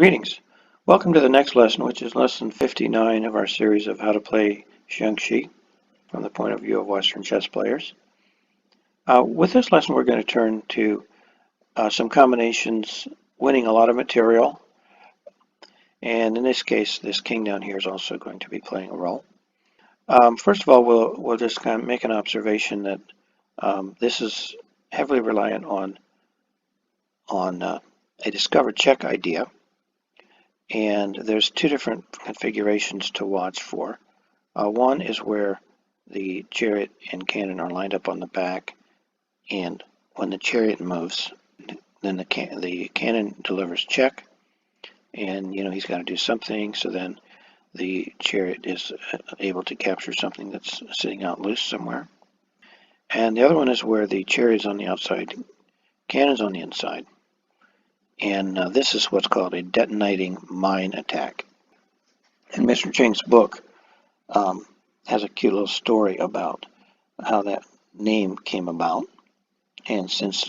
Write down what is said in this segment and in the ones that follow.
Greetings. Welcome to the next lesson, which is lesson 59 of our series of how to play Xiangqi from the point of view of Western chess players. With this lesson, we're going to turn to some combinations, winning a lot of material, and in this case, this king down here is also going to be playing a role. First of all, we'll just kind of make an observation that this is heavily reliant on a discovered check idea. And there's two different configurations to watch for. One is where the chariot and cannon are lined up on the back, and when the chariot moves, then the cannon delivers check, and he's got to do something, so then the chariot is able to capture something that's sitting out loose somewhere. And the other one is where the chariot is on the outside, cannon's on the inside. And this is what's called a detonating mine attack. And Mr. Cheng's book has a cute little story about how that name came about. And since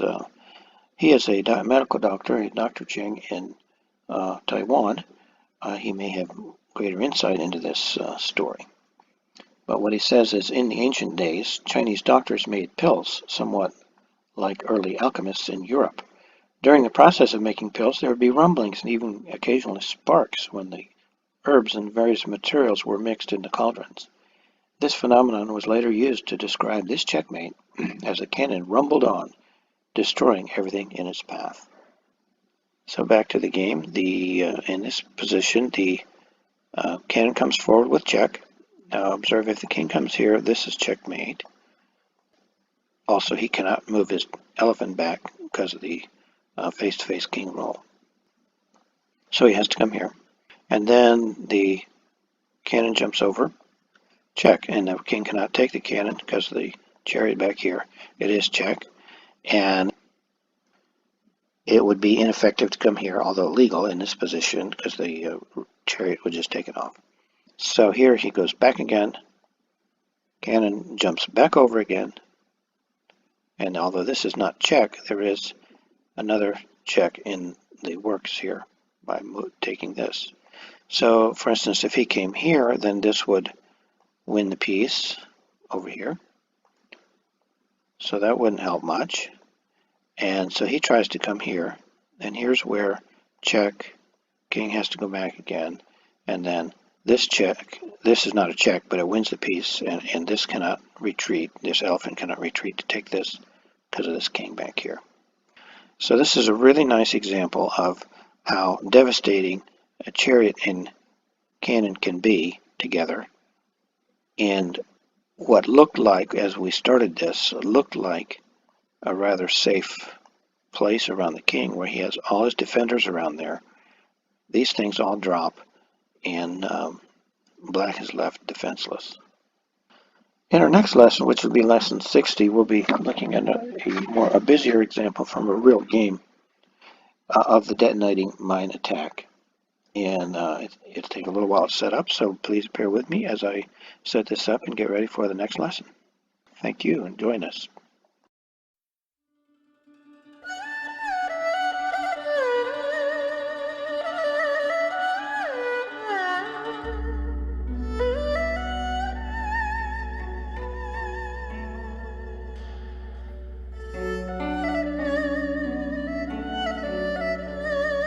he is a medical doctor, Dr. Cheng in Taiwan, he may have greater insight into this story. But what he says is, in the ancient days, Chinese doctors made pills somewhat like early alchemists in Europe. During the process of making pills, there would be rumblings and even occasionally sparks when the herbs and various materials were mixed into cauldrons. This phenomenon was later used to describe this checkmate as the cannon rumbled on, destroying everything in its path. So back to the game. In this position, the cannon comes forward with check. Now observe, if the king comes here, this is checkmate. Also, he cannot move his elephant back because of the face-to-face king roll. So he has to come here. And then the cannon jumps over, check, and the king cannot take the cannon because of the chariot back here. It is check, and it would be ineffective to come here, although legal in this position, because the chariot would just take it off. So here he goes back again, cannon jumps back over again, and although this is not check, there is another check in the works here by taking this. So, for instance, if he came here, then this would win the piece over here. So that wouldn't help much. And so he tries to come here, and here's where check, king has to go back again, and then this check, this is not a check, but it wins the piece, and this cannot retreat, this elephant cannot retreat to take this because of this king back here. So this is a really nice example of how devastating a chariot and cannon can be together. And what looked like, as we started this, looked like a rather safe place around the king where he has all his defenders around there. These things all drop, and black is left defenseless. In our next lesson, which will be lesson 60, we'll be looking at a busier example from a real game of the detonating mine attack. And it'll take a little while to set up, so please bear with me as I set this up and get ready for the next lesson. Thank you, and join us.